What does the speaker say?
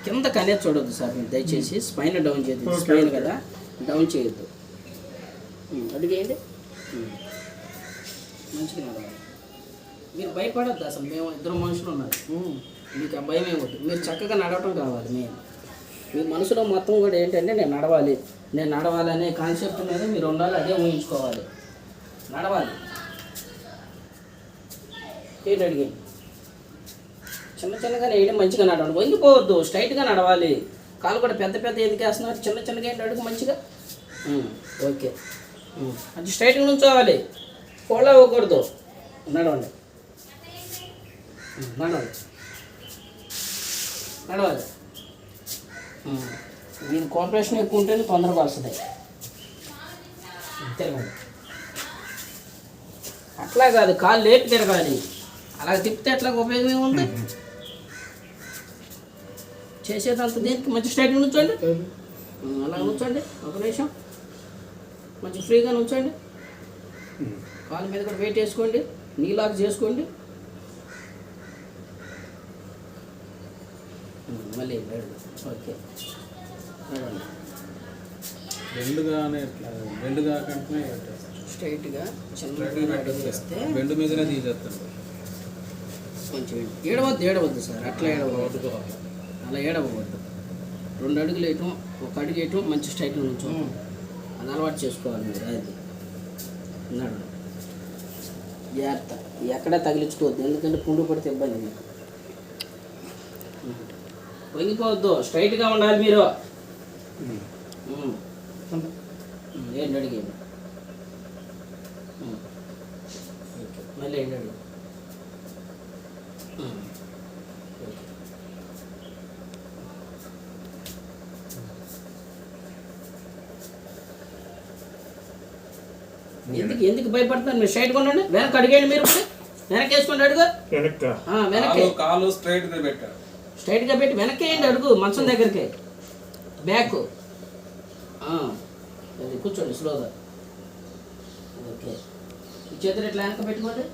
కిందకి అనేది చూడొద్దు సార్ మీరు దయచేసి. స్పైన్ డౌన్ చేయొద్దు, స్పైన్ కదా డౌన్ చేయొద్దు. అడిగేయండి, మంచిగా నడవాలి. మీరు భయపడద్దు అసలు, మేము ఇద్దరు మనుషులు ఉన్నారు, మీకు ఆ భయం ఏమవుతుంది. మీరు చక్కగా నడవటం కావాలి. మీ మనసులో మొత్తం కూడా ఏంటంటే నేను నడవాలి అనే కాన్సెప్ట్ మీద మీరు ఉండాలి. అదే ఊహించుకోవాలి, నడవాలి. ఏంటి అడిగి చిన్నగా వేయడం, మంచిగా నడవాలి. వంగిపోవద్దు, స్ట్రైట్గా నడవాలి. కాలు కూడా పెద్ద ఎందుకు వేస్తున్నారు, చిన్నగా ఏంటి అడుగు మంచిగా. ఓకే, అది స్ట్రైట్గా నుంచోవాలి, ఫోల్డ్ అవ్వకూడదు. నడవండి, నడవాలి. దీని కోఆపరేషన్ ఎక్కువ ఉంటేనే తొందరగా వస్తుంది. తిరగండి, అట్లా కాదు, కాలు లేపి తిరగాలి. అలా తిప్పితే ఎట్లా ఉపయోగం ఏముంది? చేసేదంత దేనికి? మంచి స్ట్రైట్గా నుంచోండి, అలా నుంచోండి. ఒక నిమిషం మంచి ఫ్రీగా నుంచోండి. కాళ్ళ మీద కూడా వెయిట్ వేసుకోండి, నీలాగా చేసుకోండి. మళ్ళీ ఓకే, బెండ్ కాకుండా స్ట్రైట్గా చిన్నగా వేస్తే బెండ్ మీదనే తీసేస్తాను. కొంచెం ఏడవద్దు సార్, అట్లా ఏడవద్దు, అలా ఏడవద్దు. 2 అడుగులు వేయటం, 1 అడుగు వేయటం, మంచి స్ట్రైట్గా నుంచోటం, అది అలవాటు చేసుకోవాలి మీరు. అది నడు జాగ్రత్త, ఎక్కడా తగిలించుకోవద్దు, ఎందుకంటే పుండు పడితే ఇబ్బంది మీకు. వంగిపోవద్దు, స్ట్రైట్గా ఉండాలి మీరు. ఏంటి అడిగేయండి, మళ్ళీ ఏంటి అడిగి. ఎందుకు భయపడుతున్నారు? మీరు స్ట్రైట్గా ఉండండి, వెనక్కి అడిగేయండి. మీరు వెనక్కి వేసుకోండి, అడుగు వెనక్కి, కాలు స్ట్రైట్గా పెట్టారు, స్ట్రైట్గా పెట్టి వెనక్కి వేయండి, అడుగు మంచం దగ్గరికి, బ్యాక్. అది కూర్చోండి స్లోగా. ఓకే, ఈ చేతులు ఇట్లా వెనక పెట్టుకోండి.